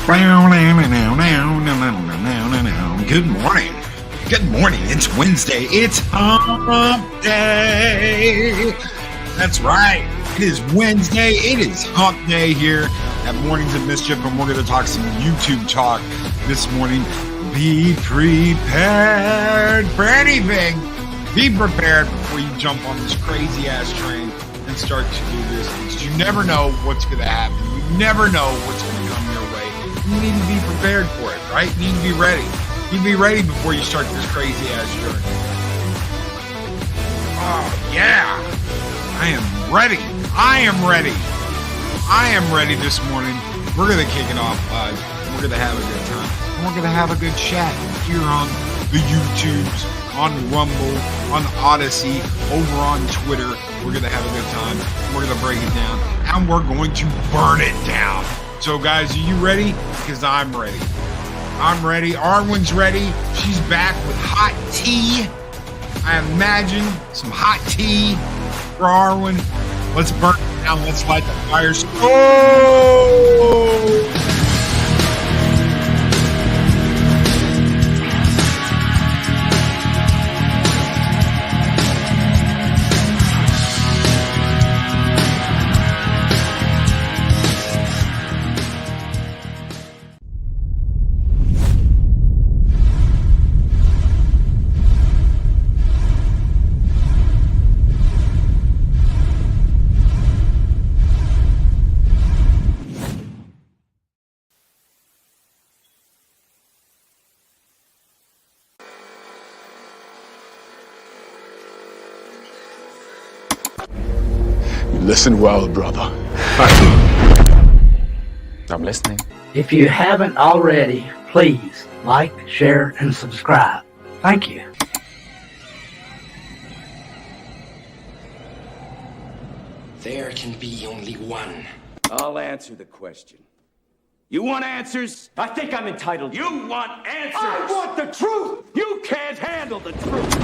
Good morning. Good morning. It's Wednesday. It's Hump Day. That's right. It is Wednesday. It is Hump Day here at Mornings of Mischief, and we're going to talk some YouTube talk this morning. Be prepared for anything. Be prepared before you jump on this crazy-ass train and start to do this, because you never know what's going to happen. You never know what's going to come your way. You need to be prepared for it, right? You need to be ready. You need to be ready before you start this crazy-ass journey. Oh, yeah. I am ready. I am ready. I am ready this morning. We're going to kick it off. We're going to have a good time. And we're going to have a good chat here on the YouTubes, on Rumble, on Odyssey, over on Twitter. We're going to have a good time. We're going to break it down, and we're going to burn it down. So, guys, are you ready? Because I'm ready. I'm ready. Arwen's ready. She's back with hot tea. I imagine some hot tea for Arwen. Let's burn it down. Let's light the fires. Oh! Listen well, brother. I'm listening. If you haven't already, please like, share, and subscribe. Thank you. There can be only one. I'll answer the question. You want answers? I think I'm entitled. You want answers? I want the truth! You can't handle the truth!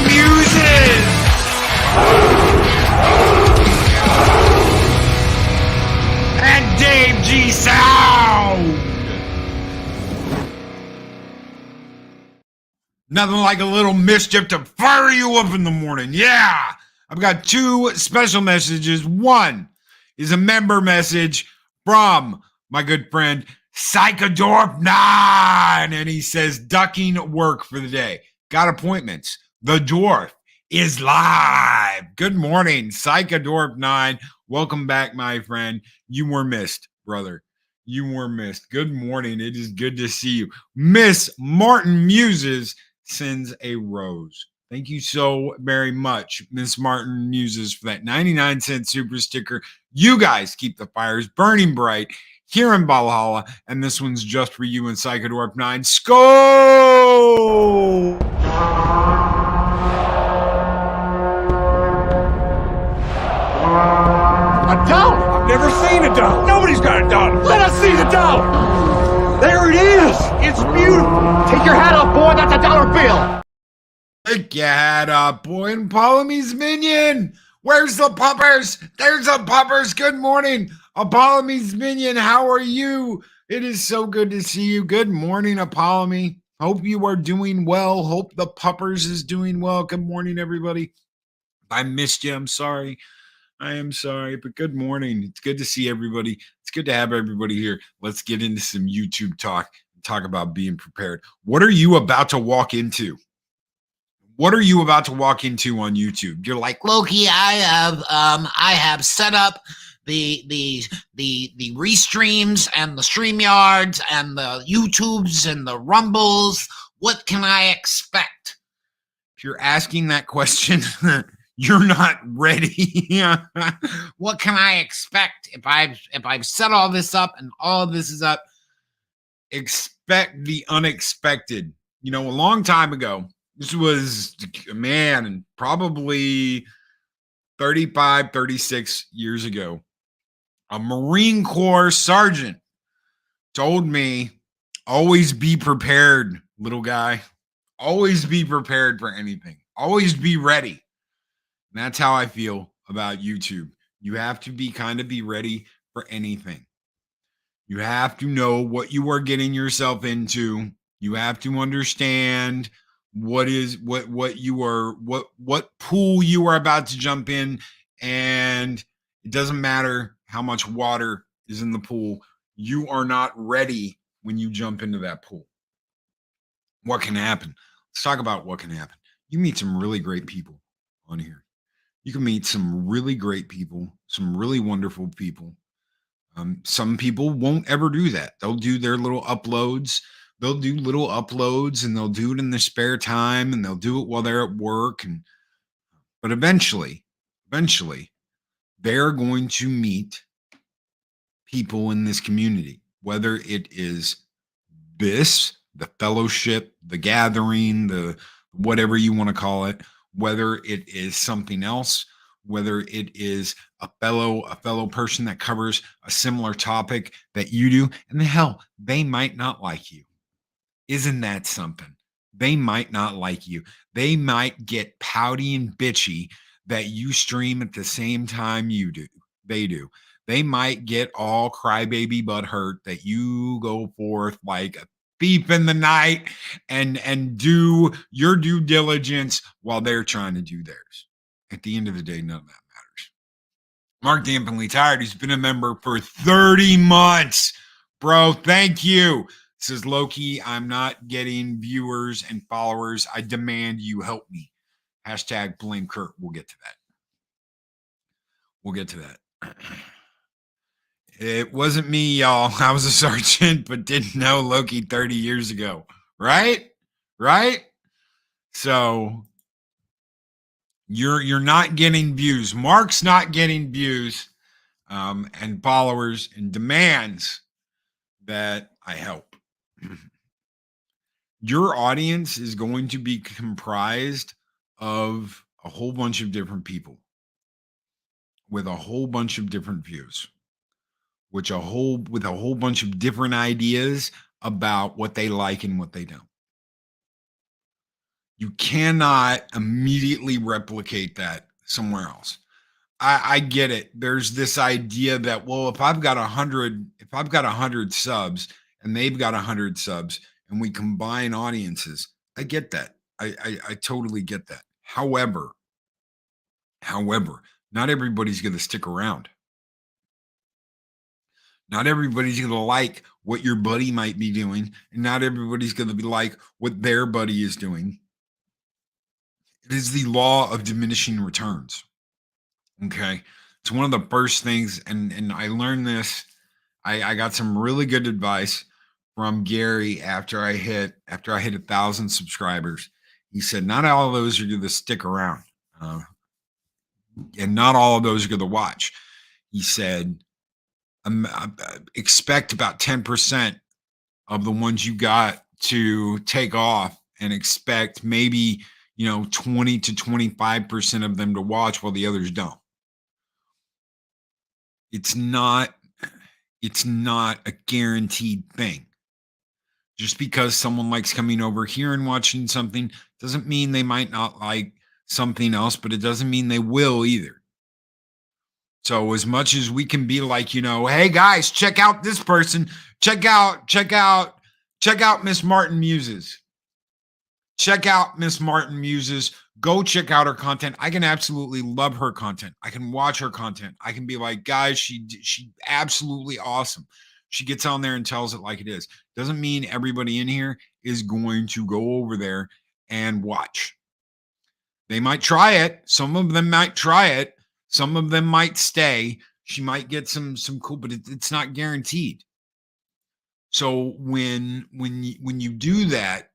Music! Nothing like a little mischief to fire you up in the morning. Yeah. I've got two special messages. One is a member message from my good friend Psychodorp 9. And he says, ducking work for the day. Got appointments. The dwarf is live. Good morning, Psychodorp 9. Welcome back, my friend. You were missed, brother. You were missed. Good morning. It is good to see you. Miss Martin Muses sends a rose. Thank you so very much, Miss Martin Muses, for that 99-cent super sticker. You guys keep the fires burning bright here in Valhalla, and this one's just for you and Psychodorp 9. Skol! A dollar? I've never seen a dollar. Nobody's got a dollar. Let us see the dollar. There it is. It's beautiful. Take your hat off, boy. That's a dollar bill. Take your hat off, boy. And Apollome's minion. Where's the puppers? There's the puppers. Good morning, Apollome's minion. How are you? It is so good to see you. Good morning, Apollome. Hope you are doing well. Hope the puppers is doing well. Good morning, everybody. If I missed you, I'm sorry. I am sorry, but good morning. It's good to see everybody. It's good to have everybody here. Let's get into some YouTube talk about being prepared. What are you about to walk into? What are you about to walk into on YouTube? You're like, Loki, I have set up the restreams and the StreamYards and the YouTubes and the Rumbles. What can I expect? if you're asking that question, you're not ready. What can I expect if I've set all this up and all of this is up? Expect the unexpected. You know, a long time ago, this was, man, probably 35, 36 years ago, a Marine Corps sergeant told me, always be prepared, little guy. Always be prepared for anything. Always be ready. And that's how I feel about YouTube. You have to be ready for anything. You have to know what you are getting yourself into. You have to understand what pool you are about to jump in, and it doesn't matter how much water is in the pool. You are not ready when you jump into that pool. What can happen? Let's talk about what can happen. You meet some really great people on here. You can meet some really great people, some really wonderful people. Some people won't ever do that. They'll do their little uploads. They'll do little uploads and they'll do it in their spare time and they'll do it while they're at work. But eventually, they're going to meet people in this community, whether it is the fellowship, the gathering, the whatever you want to call it, whether it is something else, whether it is a fellow person that covers a similar topic that you do, and the hell, they might not like you. Isn't that something? They might not like you. They might get pouty and bitchy that you stream at the same time they do. They might get all crybaby butthurt that you go forth like a thief in the night and do your due diligence while they're trying to do theirs. At the end of the day, none of that matters. Mark Dampingly Tired, who's been a member for 30 months. Bro, thank you. Says Loki, I'm not getting viewers and followers. I demand you help me. Hashtag blame Kurt. We'll get to that. It wasn't me, y'all. I was a sergeant, but didn't know Loki 30 years ago. Right? So you're not getting views. Mark's not getting views and followers and demands that I help. Your audience is going to be comprised of a whole bunch of different people with a whole bunch of different views, with a whole bunch of different ideas about what they like and what they don't. You cannot immediately replicate that somewhere else. I get it. There's this idea that, well, if I've got 100 subs and they've got 100 subs and we combine audiences, I get that. I totally get that. However, not everybody's going to stick around. Not everybody's going to like what your buddy might be doing, and not everybody's going to be like what their buddy is doing. It is the law of diminishing returns. Okay. It's one of the first things, and I learned this. I got some really good advice from Gary after I hit 1,000 subscribers. He said, not all of those are going to stick around. And not all of those are going to watch. He said, expect about 10% of the ones you got to take off, and expect maybe 20 to 25% of them to watch while the others don't. It's not a guaranteed thing. Just because someone likes coming over here and watching something doesn't mean they might not like something else, but it doesn't mean they will either. So as much as we can be like, hey guys, check out this person, check out Miss Martin Muses. Check out Miss Martin Muses. Go check out her content. I can absolutely love her content. I can watch her content. I can be like, guys, she absolutely awesome. She gets on there and tells it like it is. Doesn't mean everybody in here is going to go over there and watch. They might try it. Some of them might try it. Some of them might stay. She might get some cool, but it's not guaranteed. So when you do that,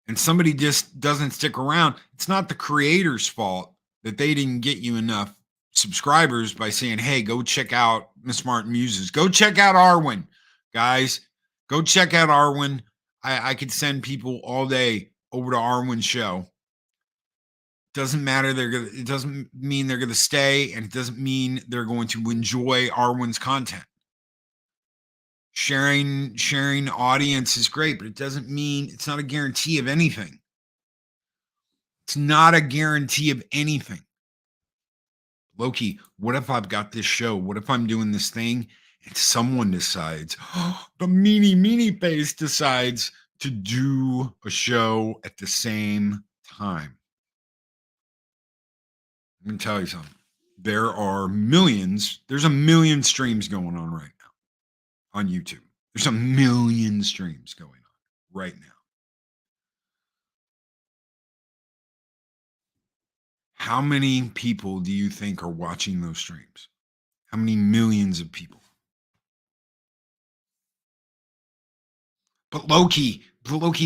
and somebody just doesn't stick around, it's not the creator's fault that they didn't get you enough subscribers by saying, hey, go check out Miss Martin Muses. Go check out Arwen, guys. Go check out Arwen. I could send people all day over to Arwen's show. Doesn't matter. It doesn't mean they're gonna stay, and it doesn't mean they're going to enjoy Arwen's content. Sharing audience is great, but it doesn't mean, it's not a guarantee of anything. It's not a guarantee of anything. Loki, what if I've got this show? What if I'm doing this thing and someone decides, the meanie face decides to do a show at the same time? I'm going to tell you something. There's a million streams going on right now on YouTube. There's a million streams going on right now. How many people do you think are watching those streams? How many millions of people? But Loki,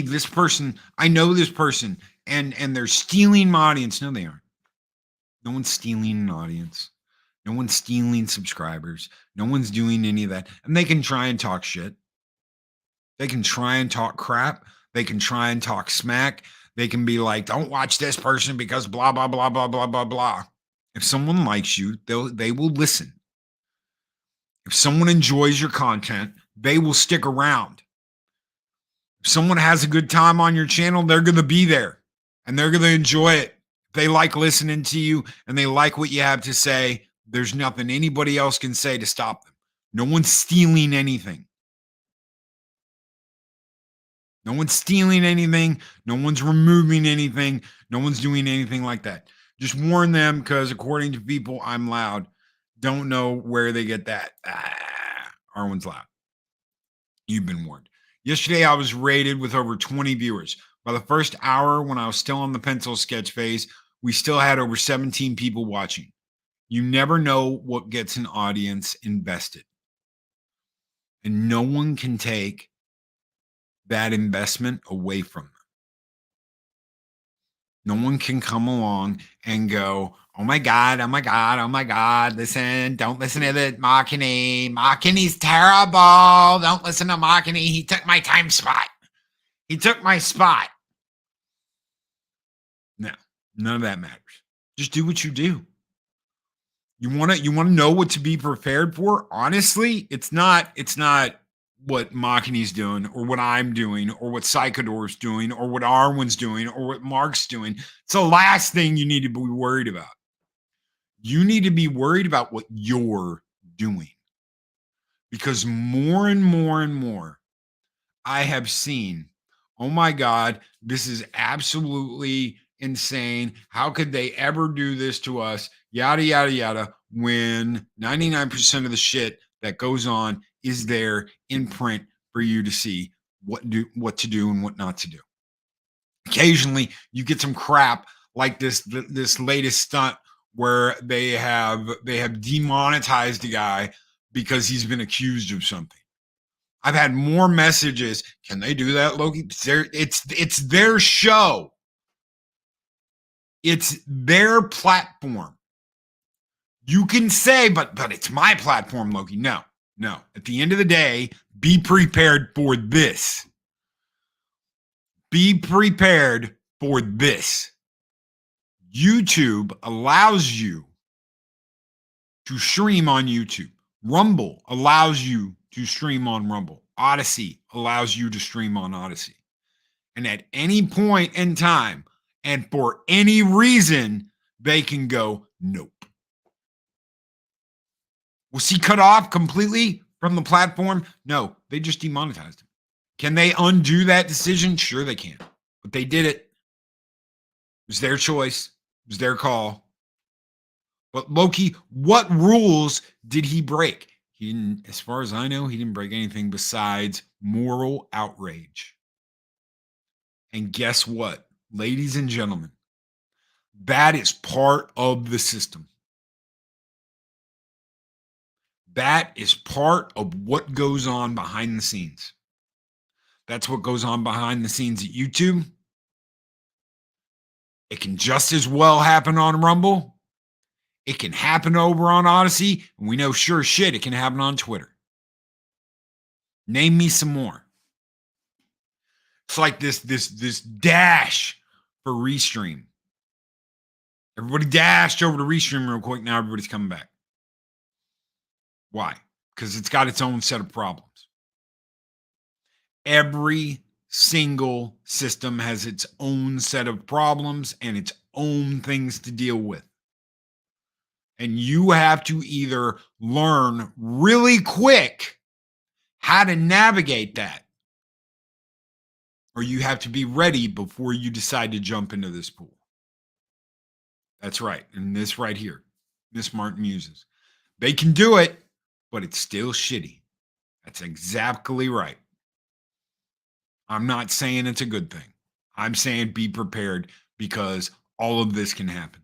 this person, I know this person, and they're stealing my audience. No, they aren't. No one's stealing an audience. No one's stealing subscribers. No one's doing any of that. And they can try and talk shit. They can try and talk crap. They can try and talk smack. They can be like, don't watch this person because blah, blah, blah, blah, blah, blah, blah. If someone likes you, they will listen. If someone enjoys your content, they will stick around. If someone has a good time on your channel, they're going to be there and they're going to enjoy it. If they like listening to you and they like what you have to say, there's nothing anybody else can say to stop them. No one's stealing anything. No one's stealing anything. No one's removing anything. No one's doing anything like that. Just warn them, because according to people, I'm loud. Don't know where they get that. Arwen's loud. You've been warned. Yesterday, I was rated with over 20 viewers. By the first hour, when I was still on the pencil sketch phase, we still had over 17 people watching. You never know what gets an audience invested. And no one can take that investment away from them. No one can come along and go, oh my God, oh my God, oh my God, don't listen to the Makini. Makini's terrible. Don't listen to Makini. He took my time spot. He took my spot. No, none of that matters. Just do what you do. You want to know what to be prepared for? Honestly, it's not what Makini's doing, or what I'm doing, or what Psychodor's doing, or what Arwen's doing, or what Mark's doing. It's the last thing you need to be worried about. You need to be worried about what you're doing. Because more and more and more, I have seen oh my God, this is absolutely insane. How could they ever do this to us? Yada, yada, yada. When 99% of the shit that goes on is there in print for you to see what to do and what not to do. Occasionally you get some crap like this latest stunt where they have demonetized a guy because he's been accused of something. I've had more messages. Can they do that, Loki? It's their show. It's their platform. You can say, but it's my platform, Loki. No. At the end of the day, be prepared for this. Be prepared for this. YouTube allows you to stream on YouTube. Rumble allows you to stream on Rumble. Odyssey allows you to stream on Odyssey. And at any point in time, and for any reason, they can go, nope. Was he cut off completely from the platform? No, they just demonetized him. Can they undo that decision? Sure they can. But they did it. It was their choice. It was their call. But Loki, what rules did he break? He didn't, as far as I know, he didn't break anything besides moral outrage. And guess what, ladies and gentlemen? That is part of the system. That is part of what goes on behind the scenes. That's what goes on behind the scenes at YouTube. It can just as well happen on Rumble. It can happen over on Odyssey. And we know sure shit it can happen on Twitter. Name me some more. It's like this dash for Restream. Everybody dashed over to Restream real quick. Now everybody's coming back. Why? Because it's got its own set of problems. Every single system has its own set of problems and its own things to deal with. And you have to either learn really quick how to navigate that, or you have to be ready before you decide to jump into this pool. That's right. And this right here, Miss Martin Muses. They can do it, but it's still shitty. That's exactly right. I'm not saying it's a good thing. I'm saying be prepared because all of this can happen.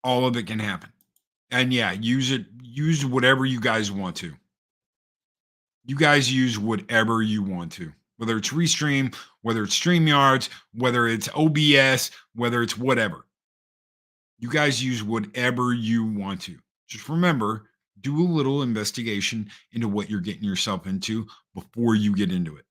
All of it can happen. And yeah, use it. Use whatever you guys want to. You guys use whatever you want to. Whether it's Restream, whether it's StreamYards, whether it's OBS, whether it's whatever. You guys use whatever you want to. Just remember, do a little investigation into what you're getting yourself into before you get into it.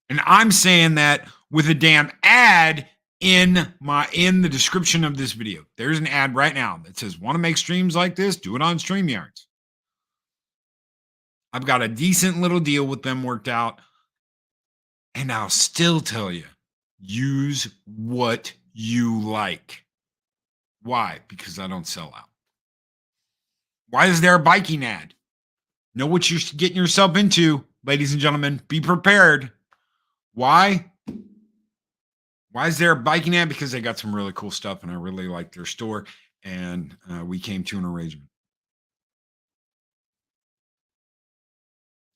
And I'm saying that with a damn ad in the description of this video. There's an ad right now that says, want to make streams like this? Do it on StreamYards. I've got a decent little deal with them worked out. And I'll still tell you, use what you like. Why? Because I don't sell out. Why is there a biking ad? Know what you're getting yourself into, ladies and gentlemen. Be prepared. Why? Why is there a biking ad? Because they got some really cool stuff, and I really like their store, and we came to an arrangement.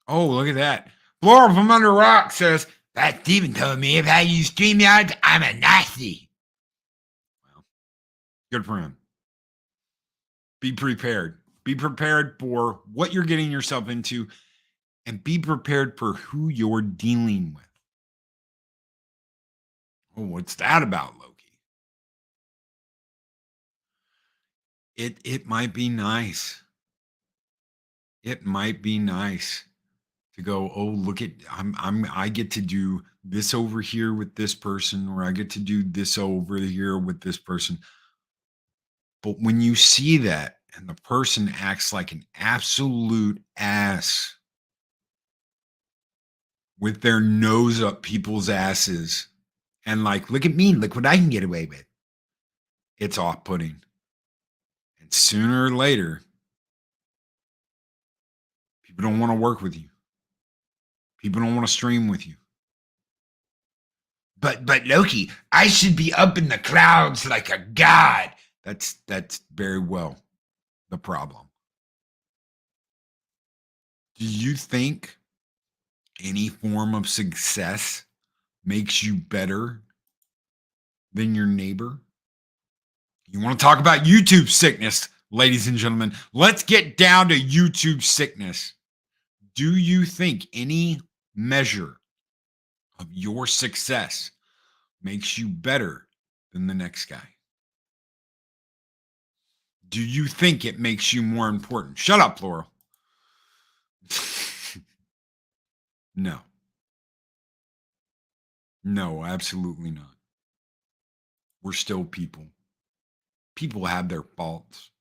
Oh, look at that. Laura from Under Rock says, that Steven told me if I use StreamYards, I'm a Nazi. Well, good for him. Be prepared. Be prepared for what you're getting yourself into, and be prepared for who you're dealing with. Oh, what's that about, Loki? It might be nice. It might be nice to go, oh, look at I get to do this over here with this person, or I get to do this over here with this person. But when you see that and the person acts like an absolute ass with their nose up people's asses and like, look at me, look what I can get away with. It's off-putting. And sooner or later, people don't want to work with you. People don't want to stream with you. But Loki, I should be up in the clouds like a god. That's very well the problem. Do you think any form of success makes you better than your neighbor? You want to talk about YouTube sickness, ladies and gentlemen? Let's get down to YouTube sickness. Do you think any measure of your success makes you better than the next guy? Do you think it makes you more important? Shut up, Laurel. No. No, absolutely not. We're still people. People have their faults.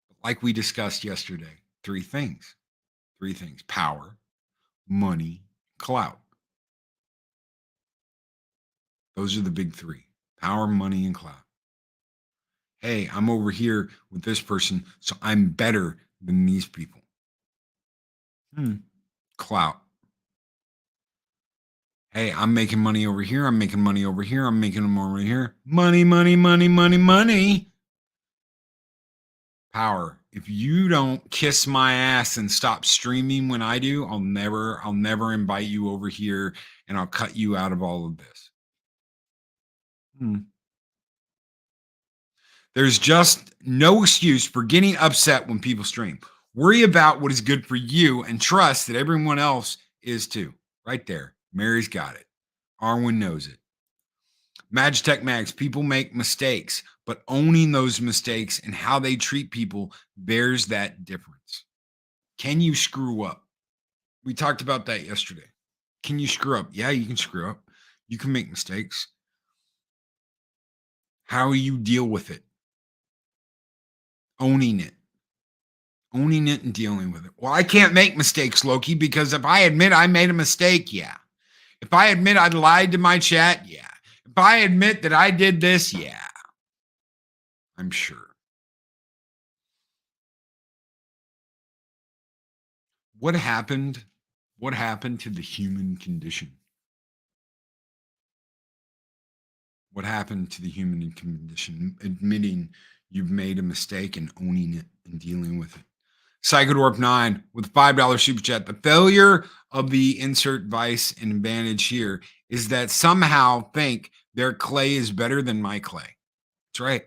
But like we discussed yesterday, three things. Power, money, clout. Those are the big three. Power, money, and clout. Hey, I'm over here with this person, so I'm better than these people. Clout. Hey, I'm making money over here. I'm making money over here. I'm making them over here. Money, money, money, money, money. Power. If you don't kiss my ass and stop streaming when I do, I'll never invite you over here, and I'll cut you out of all of this. There's just no excuse for getting upset when people stream. Worry about what is good for you and trust that everyone else is too. Right there. Mary's got it. Arwen knows it. Magitech Mags, people make mistakes, but owning those mistakes and how they treat people bears that difference. Can you screw up? We talked about that yesterday. Can you screw up? Yeah, you can screw up. You can make mistakes. How you deal with it? Owning it and dealing with it. Well, I can't make mistakes, Loki, because if I admit I made a mistake, yeah. If I admit I lied to my chat, yeah. If I admit that I did this, yeah. I'm sure. What happened? What happened to the human condition? What happened to the human condition? Admitting you've made a mistake and owning it and dealing with it. Psychodorp 9 with $5 super chat. The failure of the insert vice and advantage here is that somehow think their clay is better than my clay. That's right.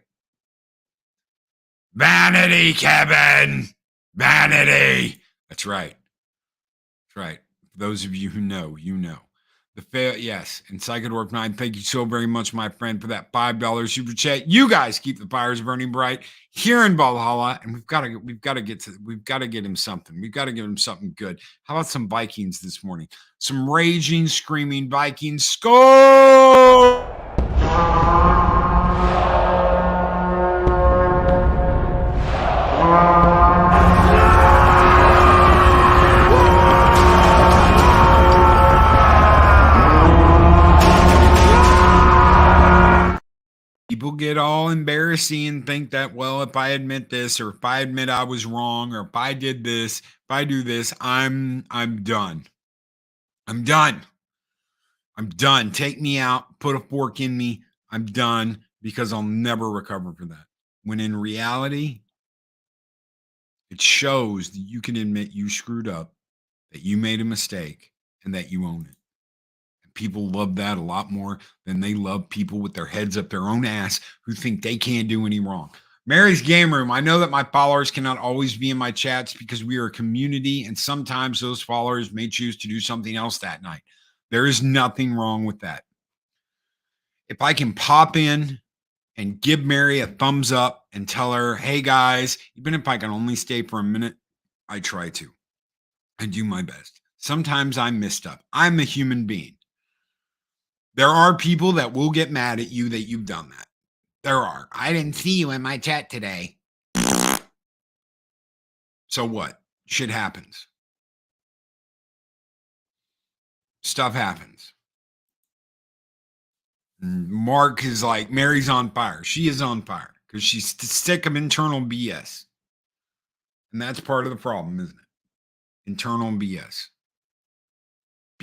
Vanity, Kevin. Vanity. That's right. That's right. For those of you who know, you know. Yes, and Psychodorp 9, thank you so very much, my friend, for that $5 super chat. You guys keep the fires burning bright here in Valhalla, and we've got to get him something. We've got to give him something good. How about some Vikings this morning? Some raging, screaming Vikings. Score! People get all embarrassing and think that, well, if I admit this, or if I admit I was wrong, or if I did this, if I do this, I'm done. I'm done. I'm done. Take me out, put a fork in me. I'm done, because I'll never recover for that. When in reality, it shows that you can admit you screwed up, that you made a mistake, and that you own it. People love that a lot more than they love people with their heads up their own ass who think they can't do any wrong. Mary's Game Room. I know that my followers cannot always be in my chats because we are a community, and sometimes those followers may choose to do something else that night. There is nothing wrong with that. If I can pop in and give Mary a thumbs up and tell her, hey guys, even if I can only stay for a minute, I try to. I do my best. Sometimes I'm messed up. I'm a human being. There are people that will get mad at you that you've done that. There are. I didn't see you in my chat today. So what? Shit happens. Stuff happens. Mark is like, Mary's on fire. She is on fire because she's sick of internal BS. And that's part of the problem, isn't it? Internal BS.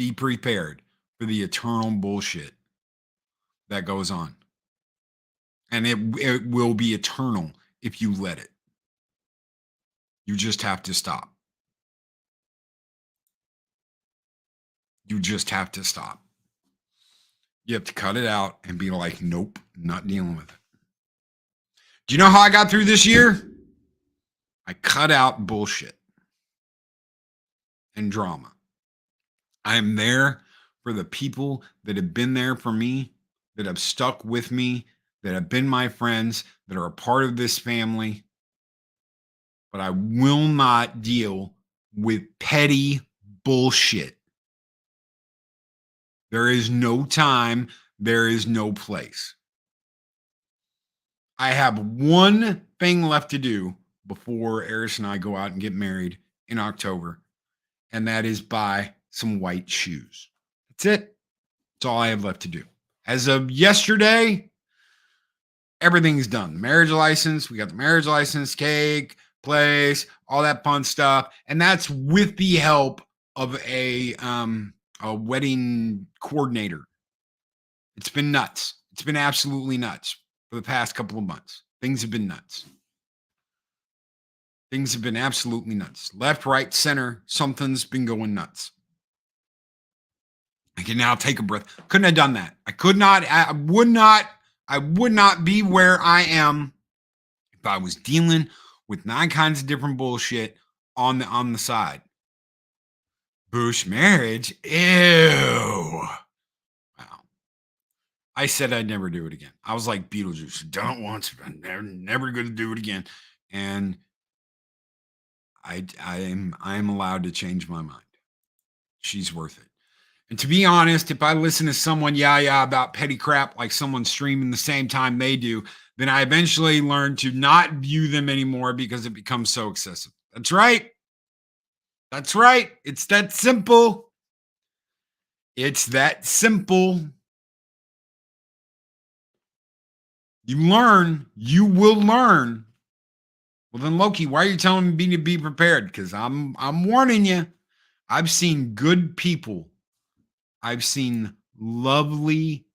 Be prepared for the eternal bullshit that goes on. And it will be eternal if you let it. You just have to stop. You just have to stop. You have to cut it out and be like, nope, not dealing with it. Do you know how I got through this year? I cut out bullshit and drama. I'm there for the people that have been there for me, that have stuck with me, that have been my friends, that are a part of this family. But I will not deal with petty bullshit. There is no time. There is no place. I have one thing left to do before Eris and I go out and get married in October, and that is buy some white shoes. That's it. That's all I have left to do. As of yesterday, everything's done. Marriage license, we got the marriage license, cake, place, all that fun stuff. And that's with the help of a wedding coordinator. It's been nuts. It's been absolutely nuts for the past couple of months. Things have been nuts. Things have been absolutely nuts. Left, right, center, something's been going nuts. I can now take a breath. Couldn't have done that. I would not be where I am if I was dealing with 9 kinds of different bullshit on the side. Bush marriage. Ew. Wow. I said I'd never do it again. I was like Beetlejuice. Done it once, but I'm never going to do it again. And I am allowed to change my mind. She's worth it. And to be honest, if I listen to someone about petty crap like someone streaming the same time they do, then I eventually learn to not view them anymore because it becomes so excessive. That's right. That's right. It's that simple. It's that simple. You learn. You will learn. Well, then, Loki, why are you telling me to be prepared? Because I'm warning you. I've seen good people. I've seen lovely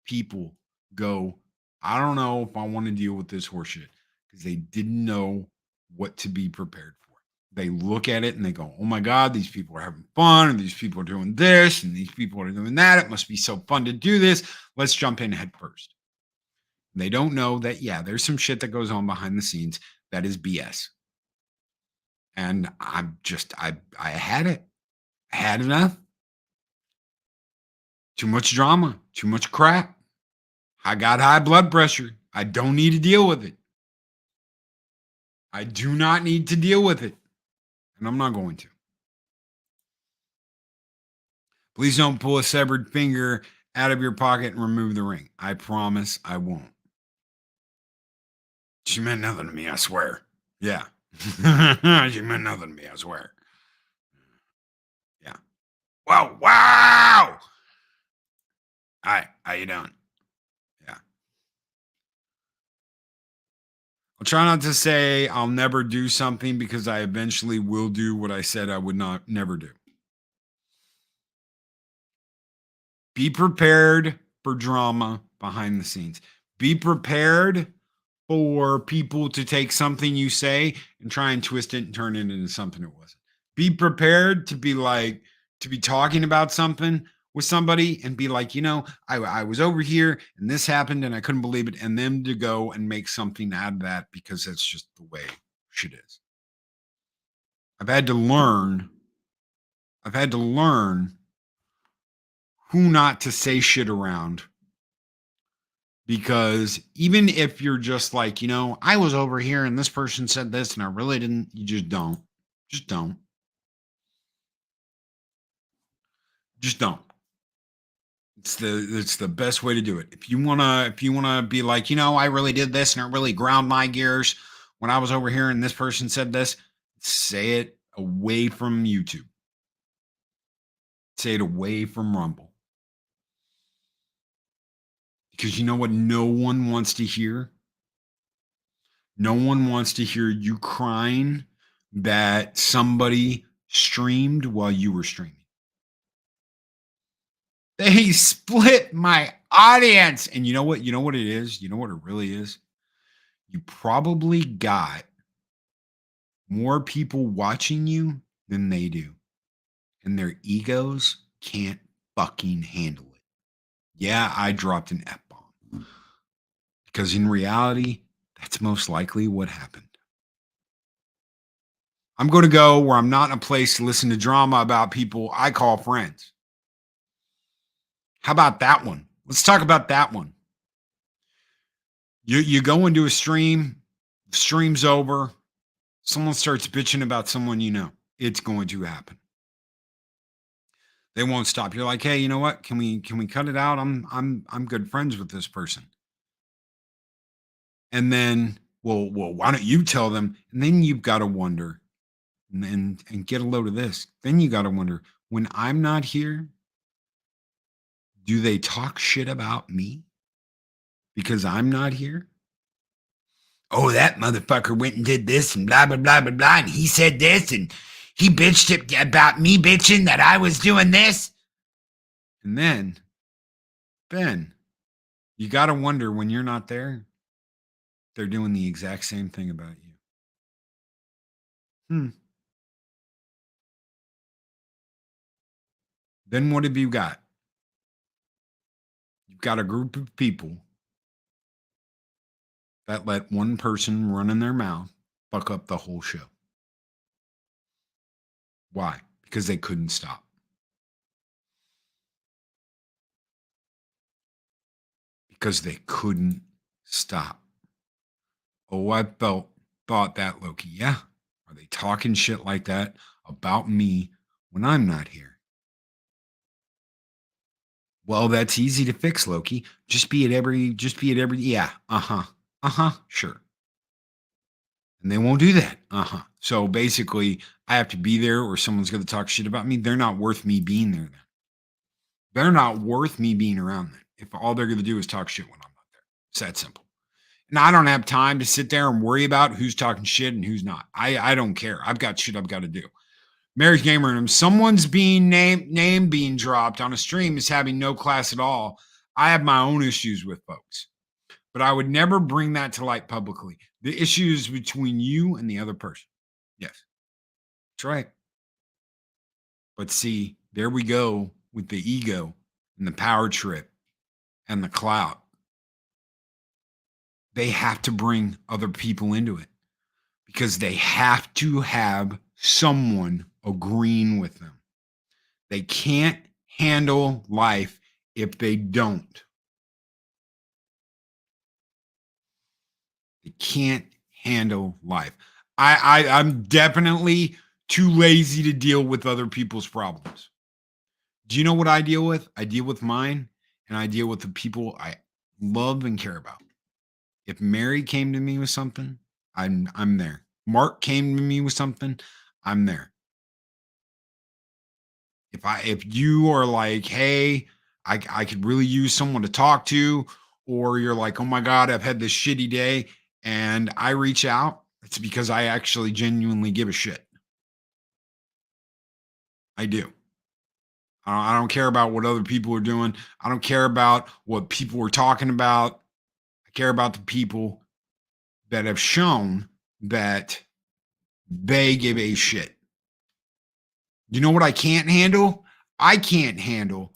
people go, I don't know if I want to deal with this horseshit, because they didn't know what to be prepared for. They look at it and they go, oh my God, these people are having fun, and these people are doing this, and these people are doing that. It must be so fun to do this. Let's jump in head first. They don't know that, there's some shit that goes on behind the scenes that is BS. And I had it. I had enough. Too much drama, too much crap. I got high blood pressure. I don't need to deal with it. I do not need to deal with it. And I'm not going to. Please don't pull a severed finger out of your pocket and remove the ring. I promise I won't. She meant nothing to me, I swear. Yeah. She meant nothing to me, I swear. Yeah. Wow. Hi, how you doing? Yeah. I'll try not to say I'll never do something, because I eventually will do what I said I would never do. Be prepared for drama behind the scenes. Be prepared for people to take something you say and try and twist it and turn it into something it wasn't. Be prepared to be talking about something with somebody and be like, I was over here and this happened and I couldn't believe it. And them to go and make something out of that, because that's just the way shit is. I've had to learn who not to say shit around. Because even if you're just like, I was over here and this person said this and I really didn't, you just don't. Just don't. Just don't. It's the best way to do it. If you wanna be like, I really did this and it really ground my gears when I was over here and this person said this, say it away from YouTube. Say it away from Rumble. Because you know what no one wants to hear? No one wants to hear you crying that somebody streamed while you were streaming. They split my audience. And you know what? You know what it is? You know what it really is? You probably got more people watching you than they do. And their egos can't fucking handle it. Yeah, I dropped an F-bomb. Because in reality, that's most likely what happened. I'm going to go where I'm not in a place to listen to drama about people I call friends. How about that one? Let's talk about that one. You go into a stream, stream's over, someone starts bitching about someone you know. It's going to happen. They won't stop. You're like, hey, you know what? Can we cut it out? I'm good friends with this person. And then, well, why don't you tell them? And then you've got to wonder, and get a load of this. Then you got to wonder, when I'm not here, do they talk shit about me because I'm not here? Oh, that motherfucker went and did this and blah, blah, blah, blah, blah. And he said this and he bitched about me bitching that I was doing this. And then, Ben, you got to wonder when you're not there, they're doing the exact same thing about you. Then what have you got? You've got a group of people that let one person run in their mouth fuck up the whole show. Why? Because they couldn't stop. Because they couldn't stop. Oh, I thought that, Loki. Yeah. Are they talking shit like that about me when I'm not here? Well, that's easy to fix, Loki. Just be at every, yeah. Sure. And they won't do that. So basically, I have to be there or someone's going to talk shit about me. They're not worth me being there then. They're not worth me being around then. If all they're going to do is talk shit when I'm not there. It's that simple. And I don't have time to sit there and worry about who's talking shit and who's not. I don't care. I've got shit I've got to do. Marriage Gamer Room, someone's being name being dropped on a stream is having no class at all. I have my own issues with folks. But I would never bring that to light publicly. The issue is between you and the other person. Yes, that's right. But see, there we go with the ego and the power trip and the clout. They have to bring other people into it because they have to have someone agreeing with them. They can't handle life if they don't. They can't handle life. I'm definitely too lazy to deal with other people's problems. Do you know what I deal with? I deal with mine, and I deal with the people I love and care about. If Mary came to me with something, I'm there. Mark came to me with something, I'm there. If you are like, hey, I could really use someone to talk to, or you're like, oh my God, I've had this shitty day, and I reach out, it's because I actually genuinely give a shit. I do. I don't care about what other people are doing. I don't care about what people are talking about. I care about the people that have shown that they give a shit. You know what I can't handle? I can't handle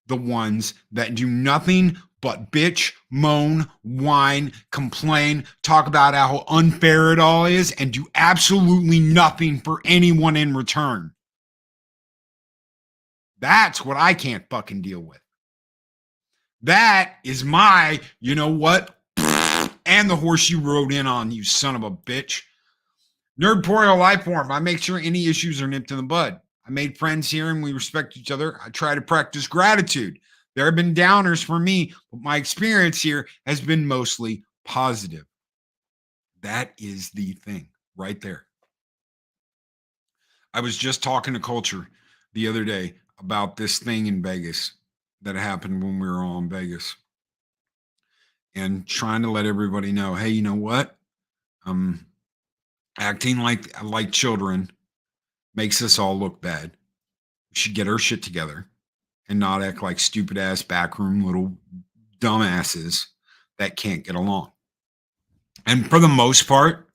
the ones that do nothing but bitch, moan, whine, complain, talk about how unfair it all is, and do absolutely nothing for anyone in return. That's what I can't fucking deal with. That is my, you know what? And the horse you rode in on, you son of a bitch. Nerdporeal life form. I make sure any issues are nipped in the bud. I made friends here and we respect each other. I try to practice gratitude. There have been downers for me, but my experience here has been mostly positive. That is the thing right there. I was just talking to Culture the other day about this thing in Vegas that happened when we were all in Vegas and trying to let everybody know, hey, you know what? Acting like children makes us all look bad. We should get our shit together and not act like stupid ass backroom little dumbasses that can't get along. And for the most part,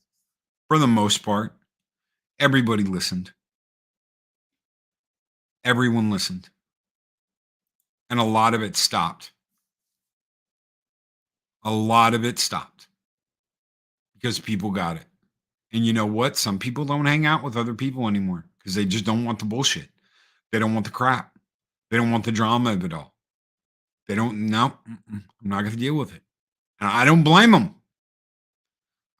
everybody listened. Everyone listened. And a lot of it stopped. A lot of it stopped because people got it. And you know what? Some people don't hang out with other people anymore because they just don't want the bullshit. They don't want the crap. They don't want the drama of it all. They don't, no, I'm not going to deal with it. And I don't blame them.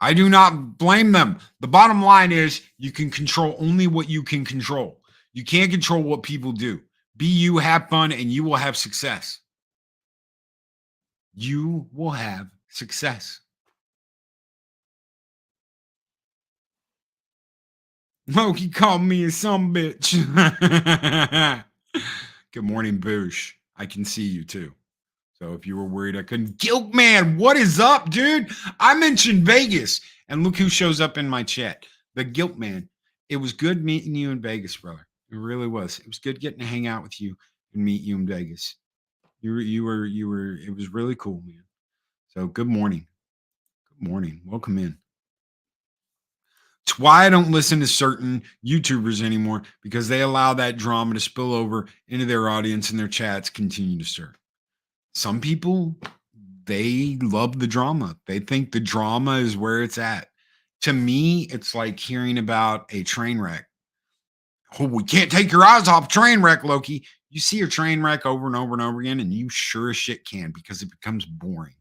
I do not blame them. The bottom line is you can control only what you can control. You can't control what people do. Be you, have fun, and you will have success. You will have success. Loki called me a some bitch. Good morning, Boosh. I can see you too. So if you were worried I couldn't. Guilt Man, what is up, dude? I mentioned Vegas, and look who shows up in my chat. The Guilt Man. It was good meeting you in Vegas, brother. It really was. It was good getting to hang out with you and meet you in Vegas. You were. It was really cool, man. So good morning. Good morning. Welcome in. It's why I don't listen to certain YouTubers anymore, because they allow that drama to spill over into their audience and their chats continue to stir. Some people, they love the drama. They think the drama is where it's at. To me, it's like hearing about a train wreck. Oh, we can't take your eyes off a train wreck, Loki. You see a train wreck over and over and over again, and you sure as shit can, because it becomes boring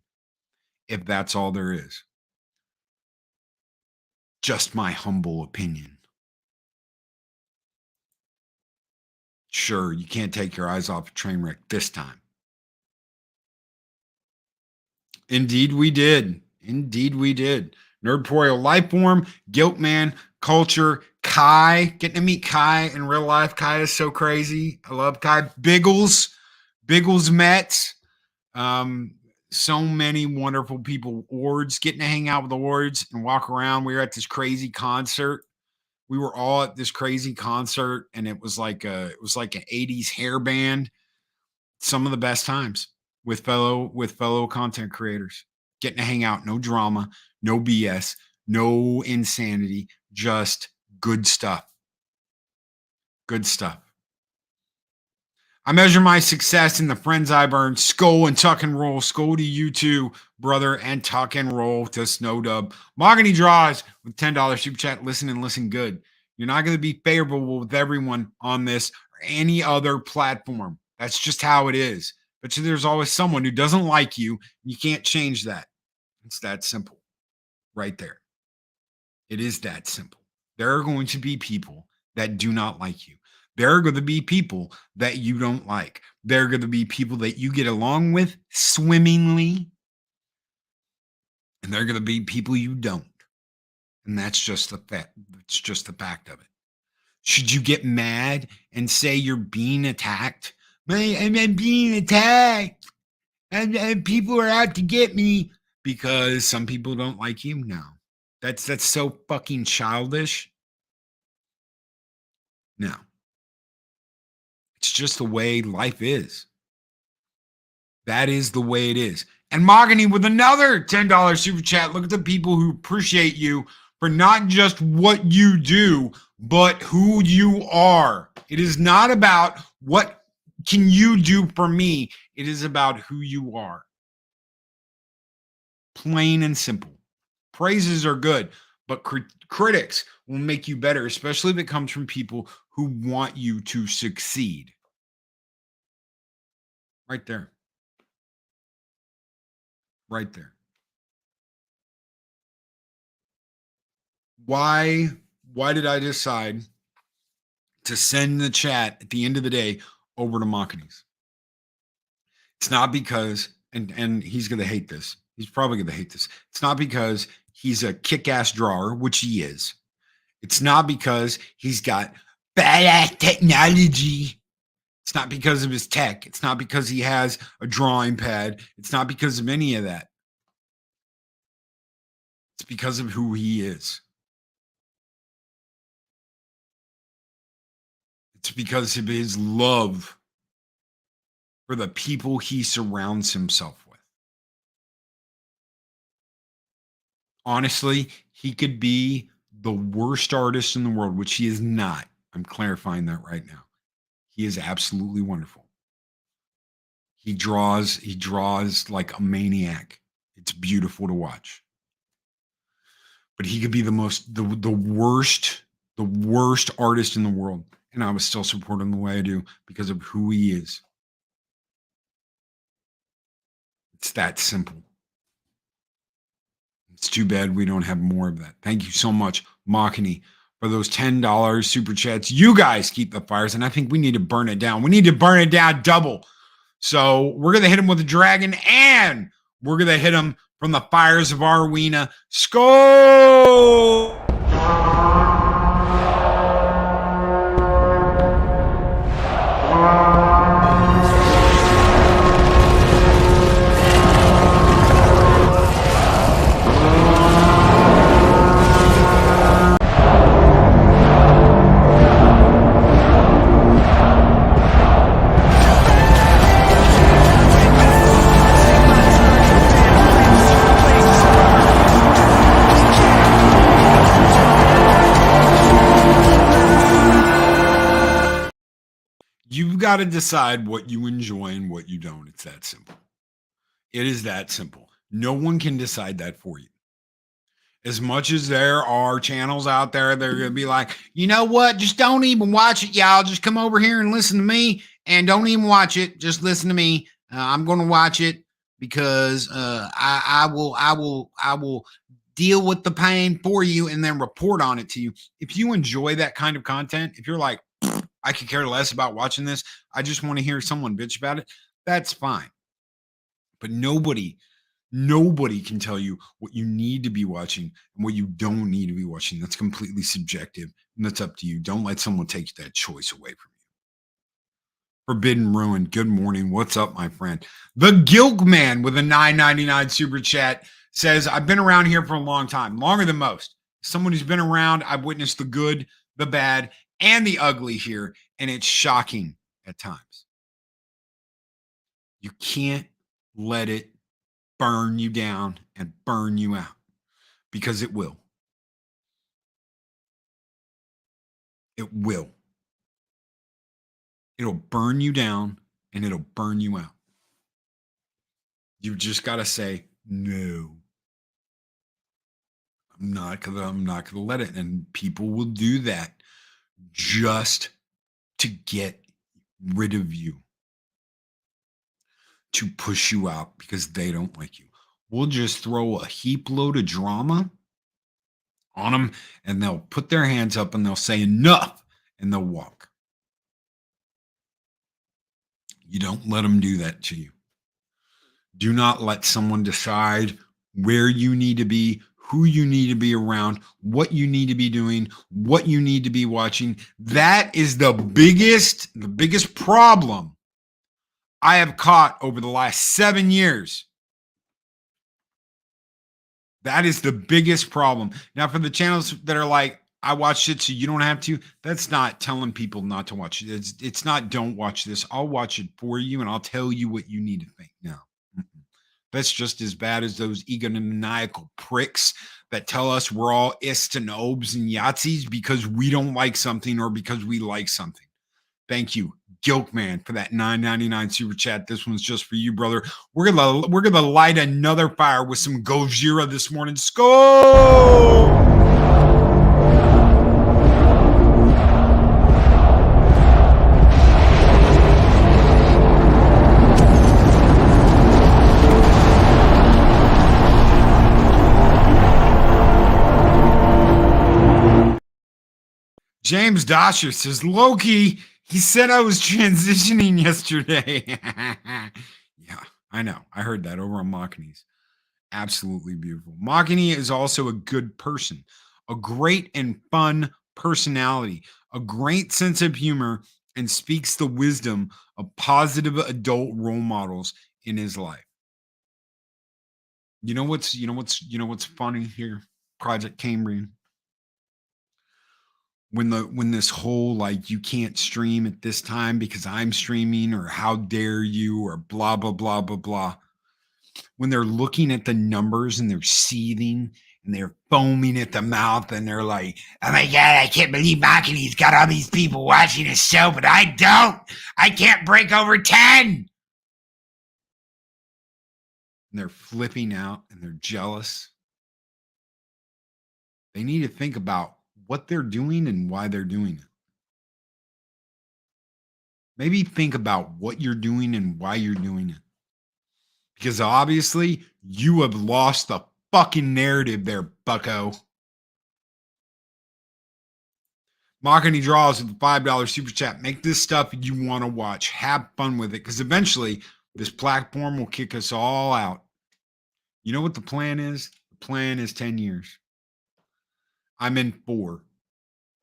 if that's all there is. Just my humble opinion. Sure, you can't take your eyes off a train wreck this time. Indeed, we did. Indeed, we did. Nerdporeal Lifeform, Guilt Man, Culture, Kai. Getting to meet Kai in real life. Kai is so crazy. I love Kai. Biggles Mets. So many wonderful people. Ords, getting to hang out with the Ords and walk around. We were at this crazy concert. We were all at this crazy concert, and it was like an 80s hair band. Some of the best times with fellow content creators, getting to hang out. No drama, no BS, no insanity, just good stuff. Good stuff. I measure my success in the friends I've earned. Skull and tuck and roll. Skull to you too, brother, and tuck and roll to Snowdub. Mahogany Draws with $10 super chat. Listen good. You're not going to be favorable with everyone on this or any other platform. That's just how it is. But there's always someone who doesn't like you. You can't change that. It's that simple right there. It is that simple. There are going to be people that do not like you. There are going to be people that you don't like. There are going to be people that you get along with swimmingly. And there are going to be people you don't. And that's just the fact. It's just the fact of it. Should you get mad and say you're being attacked? I'm being attacked. And people are out to get me because some people don't like you? No. That's so fucking childish. No. It's just the way life is. That is the way it is. And Mahogany with another $10 super chat. Look at the people who appreciate you for not just what you do, but who you are. It is not about what can you do for me. It is about who you are. Plain and simple. Praises are good, but critics will make you better, especially if it comes from people who want you to succeed. Right there. Right there. Why did I decide to send the chat at the end of the day over to Mahogany's? It's not because, and he's going to hate this. He's probably going to hate this. It's not because he's a kick-ass drawer, which he is. It's not because he's got badass technology. It's not because of his tech. It's not because he has a drawing pad. It's not because of any of that. It's because of who he is. It's because of his love for the people he surrounds himself with. Honestly, he could be the worst artist in the world, which he is not. I'm clarifying that right now. He is absolutely wonderful. He draws like a maniac. It's beautiful to watch. But he could be the worst artist in the world. And I would still support him the way I do because of who he is. It's that simple. It's too bad we don't have more of that. Thank you so much, Machini, for those $10 super chats. You guys keep the fires, and I think we need to burn it down. We need to burn it down double. So we're going to hit him with a dragon, and we're going to hit him from the fires of our arena. Skull! You've got to decide what you enjoy and what you don't. It's that simple. It is that simple. No one can decide that for you. As much as there are channels out there that are going to be like, you know what? Just don't even watch it, y'all. Just come over here and listen to me, and don't even watch it. Just listen to me. I'm going to watch it because I will deal with the pain for you and then report on it to you. If you enjoy that kind of content, if you're like, I could care less about watching this, I just want to hear someone bitch about it, that's fine. But nobody can tell you what you need to be watching and what you don't need to be watching. That's completely subjective, and that's up to you. Don't let someone take that choice away from you. Forbidden Ruin, good morning. What's up, my friend? The Gilk Man with a $9.99 super chat says, I've been around here for a long time, longer than most. Someone who's been around, I've witnessed the good, the bad, and the ugly here, and it's shocking at times. You can't let it burn you down and burn you out, because it will. It will. It'll burn you down and it'll burn you out. You just got to say, no, I'm not gonna let it. And people will do that just to get rid of you, to push you out because they don't like you. We'll just throw a heap load of drama on them, and they'll put their hands up and they'll say enough, and they'll walk. You don't let them do that to you. Do not let someone decide where you need to be, who you need to be around, what you need to be doing, what you need to be watching. That is the biggest problem I have caught over the last 7 years. That is the biggest problem. Now, for the channels that are like, I watched it so you don't have to, that's not telling people not to watch it. It's not, don't watch this. I'll watch it for you and I'll tell you what you need to think. No. That's just as bad as those egomaniacal pricks that tell us we're all ists and obes and Yahtzees because we don't like something or because we like something. Thank you, Gilkman, for that $9.99 super chat. This one's just for you, brother. We're gonna light another fire with some Gojira this morning. Skull! James Dosher says, Loki, he said I was transitioning yesterday. Yeah, I know. I heard that over on Machini's. Absolutely beautiful. Machini is also a good person, a great and fun personality, a great sense of humor, and speaks the wisdom of positive adult role models in his life. You know what's funny here, Project Cambrian? when this whole like you can't stream at this time because I'm streaming, or how dare you, or blah blah blah blah blah. When they're looking at the numbers and they're seething and they're foaming at the mouth and they're like, oh my God, I can't believe Makine's got all these people watching his show, but I don't. I can't break over 10. And they're flipping out and they're jealous. They need to think about what they're doing and why they're doing it. Maybe think about what you're doing and why you're doing it. Because obviously you have lost the fucking narrative there, bucko. Makini draws with the $5 super chat. Make this stuff you want to watch. Have fun with it, because eventually this platform will kick us all out. You know what the plan is? The plan is 10 years. I'm in 4.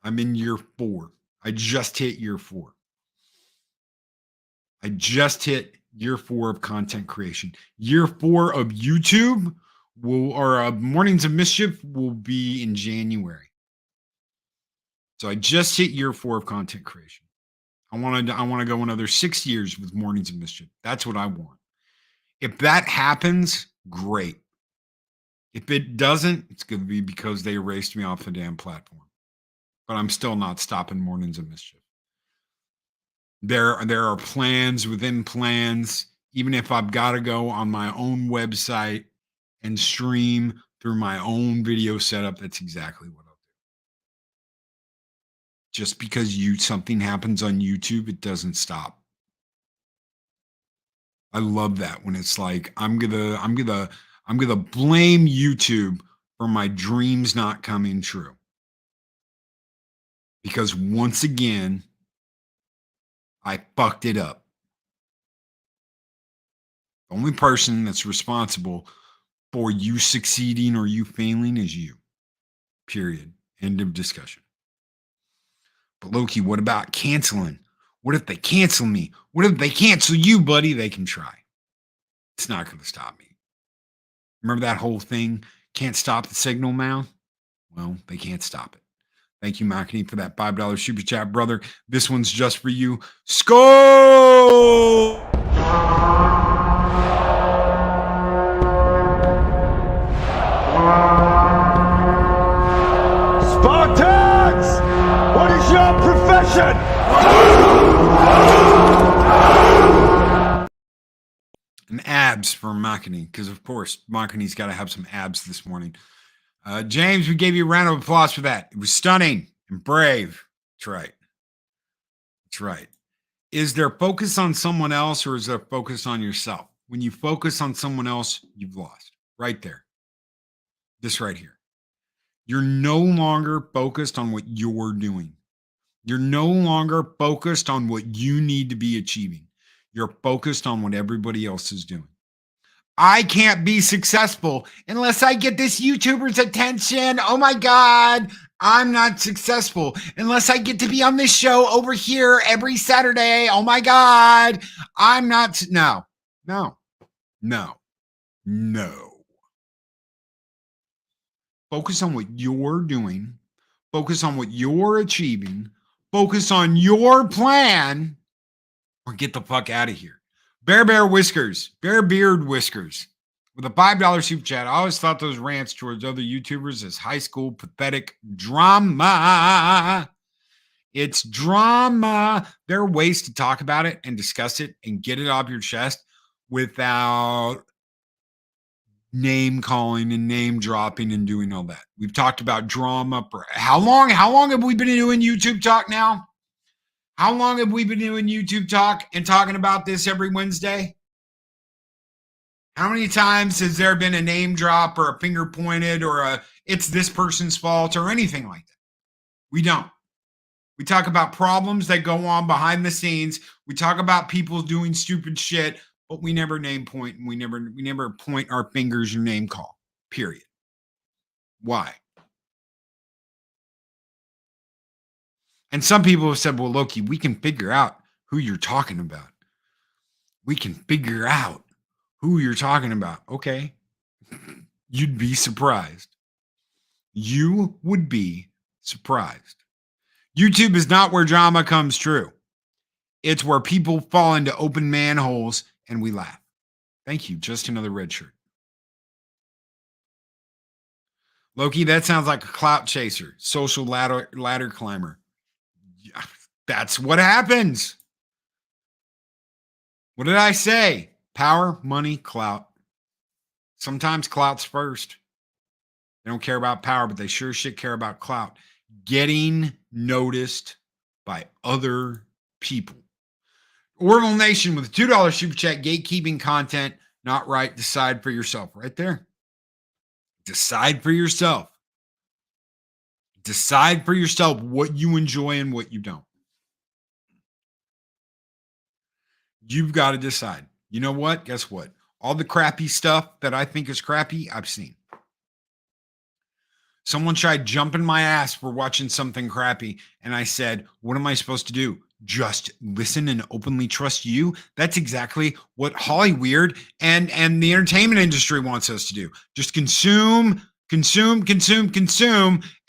I'm in year 4. I just hit year 4. I just hit year 4 of content creation. Year 4 of YouTube Mornings of Mischief will be in January. So I just hit year 4 of content creation. I want to go another 6 years with Mornings of Mischief. That's what I want. If that happens, great. If it doesn't, it's going to be because they erased me off the damn platform. But I'm still not stopping Mornings of Mischief. There are plans within plans. Even if I've got to go on my own website and stream through my own video setup, that's exactly what I'll do. Just because something happens on YouTube, it doesn't stop. I love that when it's like I'm gonna blame YouTube for my dreams not coming true. Because once again, I fucked it up. The only person that's responsible for you succeeding or you failing is you. Period. End of discussion. But Loki, what about canceling? What if they cancel me? What if they cancel you, buddy? They can try. It's not going to stop me. Remember that whole thing? Can't stop the signal now? Well, they can't stop it. Thank you, Makini, for that $5 super chat, brother. This one's just for you. Skull! Spartans! What is your profession? And abs for Makini, because of course, Makini's got to have some abs this morning. James, we gave you a round of applause for that. It was stunning and brave. That's right. That's right. Is there focus on someone else, or is there focus on yourself? When you focus on someone else, you've lost. Right there. This right here. You're no longer focused on what you're doing. You're no longer focused on what you need to be achieving. You're focused on what everybody else is doing. I can't be successful unless I get this YouTuber's attention. Oh my God, I'm not successful unless I get to be on this show over here every Saturday. Oh my God, I'm not. No. Focus on what you're doing. Focus on what you're achieving. Focus on your plan, or get the fuck out of here. Bear Beard Whiskers with a $5 super chat. I always thought those rants towards other YouTubers as high school pathetic drama. It's drama. There are ways to talk about it and discuss it and get it off your chest without name calling and name dropping and doing all that. We've talked about drama for how long? How long have we been doing YouTube talk now? How long have we been doing YouTube talk and talking about this every Wednesday? How many times has there been a name drop or a finger pointed or it's this person's fault or anything like that? We don't. We talk about problems that go on behind the scenes. We talk about people doing stupid shit, but we never name point and we never point our fingers or name call. Period. Why? And some people have said, well, Loki, we can figure out who you're talking about. We can figure out who you're talking about. Okay. You'd be surprised. You would be surprised. YouTube is not where drama comes true. It's where people fall into open manholes and we laugh. Thank you. Just another red shirt. Loki, that sounds like a clout chaser, social ladder climber. That's what happens. What did I say? Power, money, clout. Sometimes clout's first. They don't care about power, but they sure shit care about clout. Getting noticed by other people. Orville Nation with a $2 super chat, gatekeeping content, not right. Decide for yourself. Right there. Decide for yourself. Decide for yourself what you enjoy and what you don't. You've got to decide. You know what? Guess what? All the crappy stuff that I think is crappy, I've seen. Someone tried jumping my ass for watching something crappy, and I said, what am I supposed to do? Just listen and openly trust you? That's exactly what Hollyweird and the entertainment industry wants us to do. Just consume,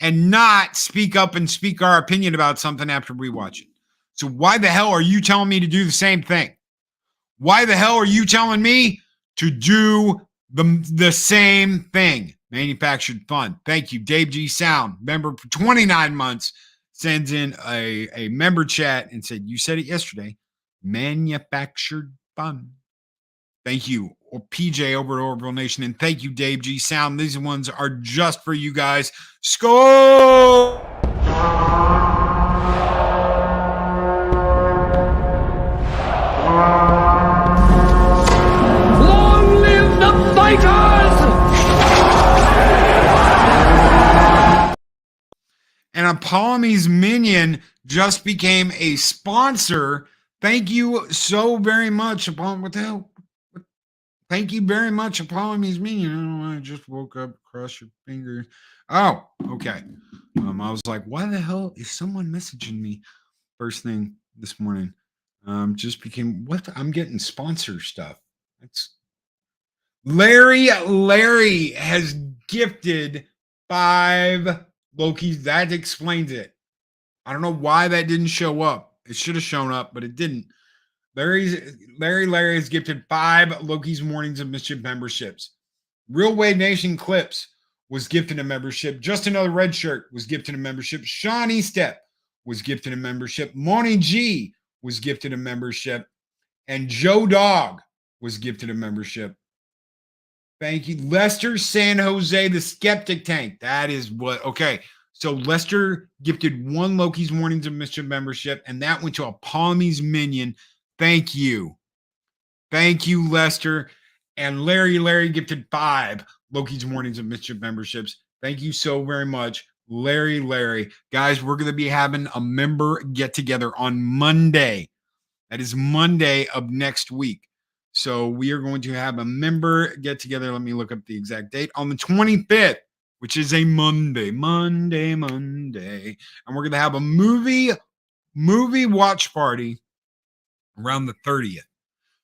and not speak up and speak our opinion about something after we watch it. So why the hell are you telling me to do the same thing? Why the hell are you telling me to do the same thing? Manufactured fun. Thank you. Dave G Sound, member for 29 months, sends in a member chat and said, you said it yesterday. Manufactured fun. Thank you. Or PJ over at Orville Nation. And thank you, Dave G Sound. These ones are just for you guys. Skull! Long live the fighters! And Apollome's Minion just became a sponsor. Thank you so very much, Apollo. What the hell? Thank you very much, Apollome's Minion. I just woke up, cross your fingers. Oh, okay. I was like, why the hell is someone messaging me first thing this morning? Just became what? I'm getting sponsor stuff. That's Larry has gifted 5 Lokis. That explains it. I don't know why that didn't show up. It should have shown up, but it didn't. Larry has gifted 5 Loki's Mornings of Mischief memberships. Real Wave Nation Clips was gifted a membership. Just Another Red Shirt was gifted a membership. Shawnee Step was gifted a membership. Moni G was gifted a membership. And Joe Dog was gifted a membership. Thank you. Lester San Jose, the Skeptic Tank. That is what, okay. So Lester gifted 1 Loki's Mornings of Mischief membership, and that went to Apollome's Minion. Thank you. Thank you, Lester. And Larry gifted 5 Loki's Mornings of Mischief memberships. Thank you so very much, Larry. Guys, we're going to be having a member get together on Monday. That is Monday of next week. So we are going to have a member get together. Let me look up the exact date on the 25th, which is a Monday. And we're going to have a movie watch party around the 30th.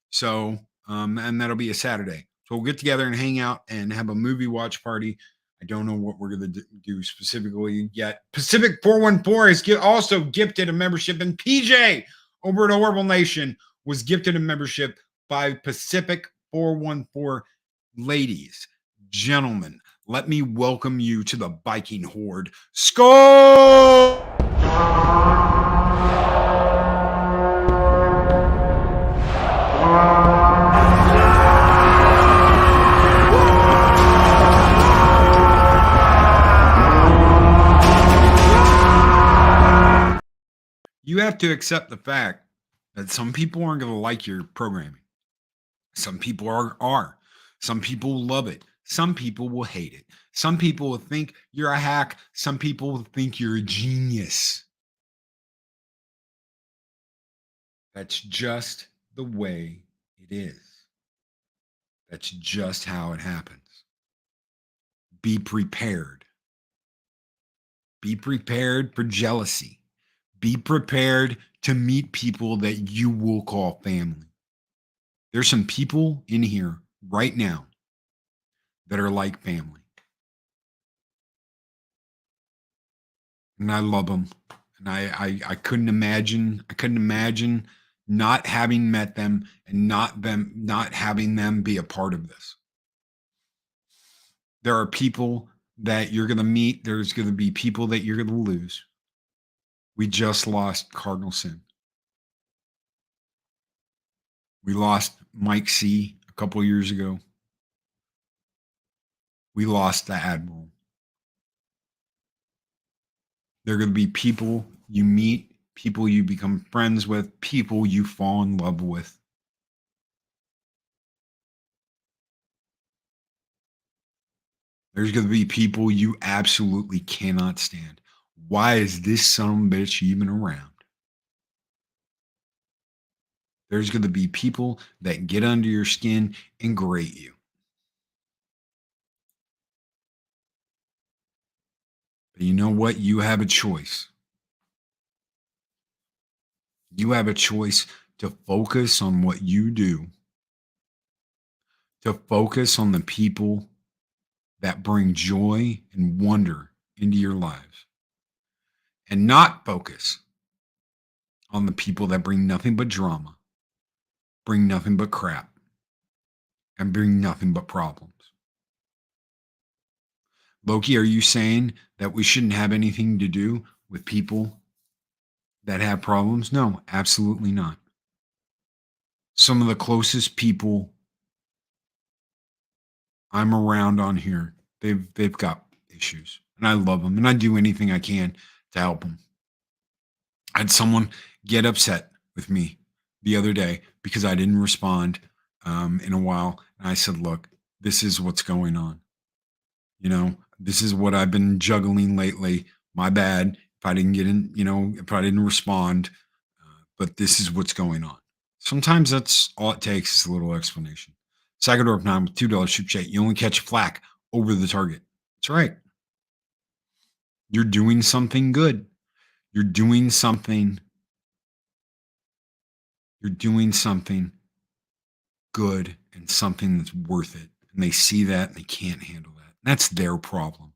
So, and that'll be a Saturday. So we'll get together and hang out and have a movie watch party. I don't know what we're going to do specifically yet. Pacific 414 is also gifted a membership, and PJ over at Orville Nation was gifted a membership by Pacific 414. Ladies, gentlemen, let me welcome you to the Viking Horde. Skull! You have to accept the fact that some people aren't going to like your programming. Some people are. Some people will love it. Some people will hate it. Some people will think you're a hack. Some people will think you're a genius. That's just the way it is. That's just how it happens. Be prepared. Be prepared for jealousy. Be prepared to meet people that you will call family. There's some people in here right now that are like family. And I love them And I couldn't imagine not having met them and not having them be a part of this. There are people that you're going to meet. There's going to be people that you're going to lose. We just lost Cardinal Sin. We lost Mike C a couple of years ago. We lost the Admiral. There are going to be people you meet, people you become friends with, people you fall in love with. There's going to be people you absolutely cannot stand. Why is this son of a bitch even around? There's going to be people that get under your skin and grate you. But you know what? You have a choice. You have a choice to focus on what you do, to focus on the people that bring joy and wonder into your lives, and not focus on the people that bring nothing but drama, bring nothing but crap, and bring nothing but problems. Loki, are you saying that we shouldn't have anything to do with people that have problems? No, absolutely not. Some of the closest people I'm around on here, they've got issues, and I love them, and I do anything I can to help them. I had someone get upset with me the other day because I didn't respond in a while, and I said, "Look, this is what's going on. You know, this is what I've been juggling lately. My bad if I didn't get in. You know, if I didn't respond, but this is what's going on." Sometimes that's all it takes is a little explanation. Sagadorp 9 with $2 super chat. You only catch flack over the target. That's right. You're doing something good. You're doing something good and something that's worth it. And they see that and they can't handle that. That's their problem.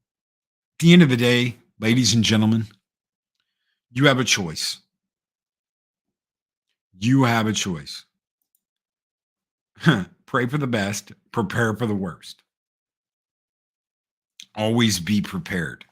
At the end of the day, ladies and gentlemen, you have a choice. You have a choice. Pray for the best, prepare for the worst. Always be prepared.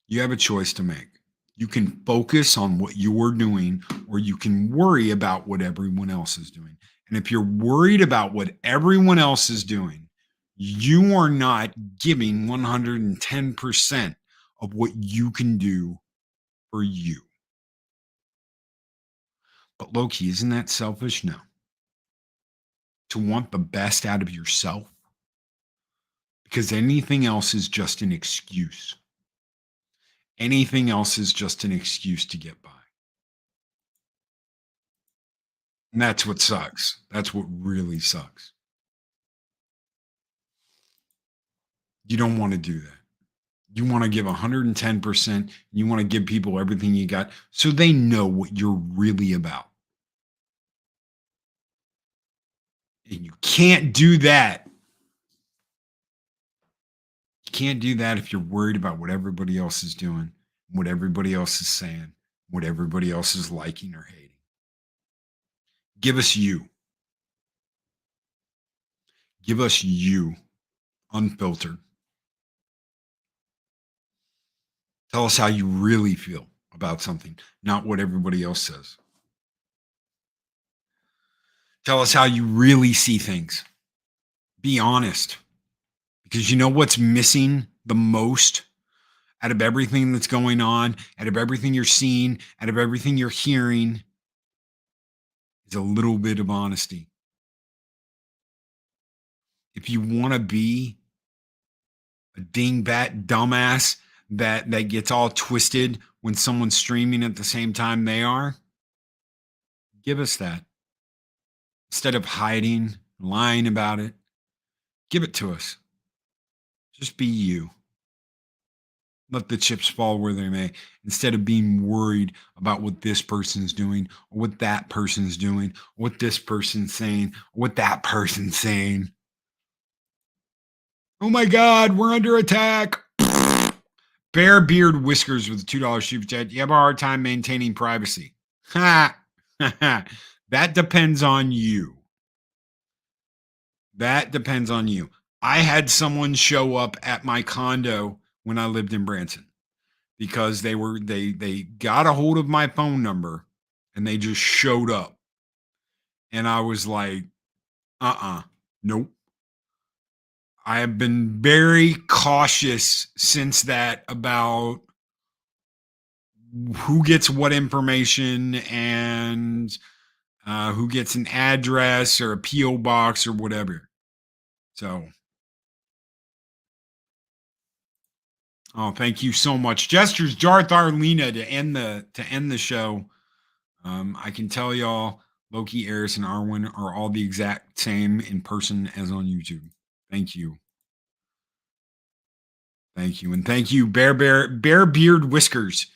You have a choice to make. You can focus on what you're doing, or you can worry about what everyone else is doing. And if you're worried about what everyone else is doing, you are not giving 110% of what you can do for you. But Loki, isn't that selfish? No. To want the best out of yourself, because anything else is just an excuse. Anything else is just an excuse to get by. And that's what sucks. That's what really sucks. You don't want to do that. You want to give 110%. You want to give people everything you got so they know what you're really about. And you can't do that. You can't do that if you're worried about what everybody else is doing, what everybody else is saying, what everybody else is liking or hating. Give us you. Give us you, unfiltered. Tell us how you really feel about something, not what everybody else says. Tell us how you really see things. Be honest. Because you know what's missing the most out of everything that's going on, out of everything you're seeing, out of everything you're hearing, is a little bit of honesty. If you want to be a dingbat dumbass that gets all twisted when someone's streaming at the same time they are, give us that. Instead of hiding, lying about it, give it to us. Just be you. Let the chips fall where they may. Instead of being worried about what this person's doing, or what that person's doing, or what this person's saying, or what that person's saying. Oh my God, we're under attack. Bear Beard Whiskers with a $2 super chat. You have a hard time maintaining privacy. Ha! That depends on you. That depends on you. I had someone show up at my condo when I lived in Branson because they got a hold of my phone number and they just showed up. And I was like, nope. I have been very cautious since that about who gets what information and who gets an address or a P.O. box or whatever. So, thank you so much. Gestures, Jarth Arlena to end the show. I can tell y'all, Loki, Eris, and Arwen are all the exact same in person as on YouTube. Thank you. Thank you. And thank you, Bear Beard Whiskers,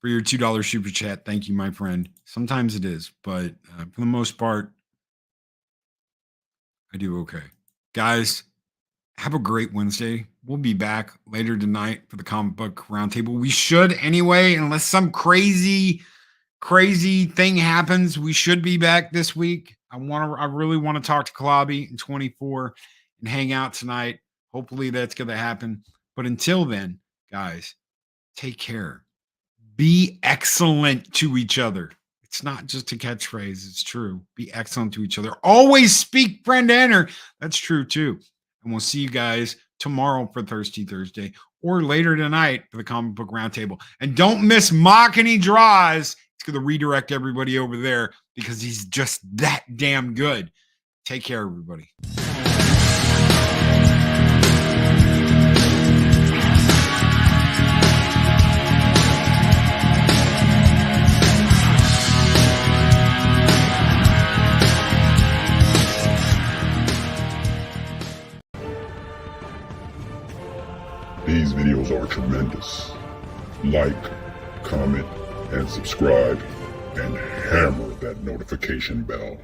for your $2 super chat. Thank you, my friend. Sometimes it is, but for the most part, I do okay. Guys, have a great Wednesday. We'll be back later tonight for the comic book roundtable. We should anyway, unless some crazy thing happens. We should be back this week. I really want to talk to Klabi in 24 and hang out tonight. Hopefully that's going to happen. But until then, guys, take care. Be excellent to each other. It's not just a catchphrase. It's true. Be excellent to each other. Always speak friend to enter. That's true too. And we'll see you guys tomorrow for Thirsty Thursday or later tonight for the comic book roundtable. And don't miss Makani Draws. It's going to redirect everybody over there because he's just that damn good. Take care, everybody. These videos are tremendous. Like, comment, and subscribe, and hammer that notification bell.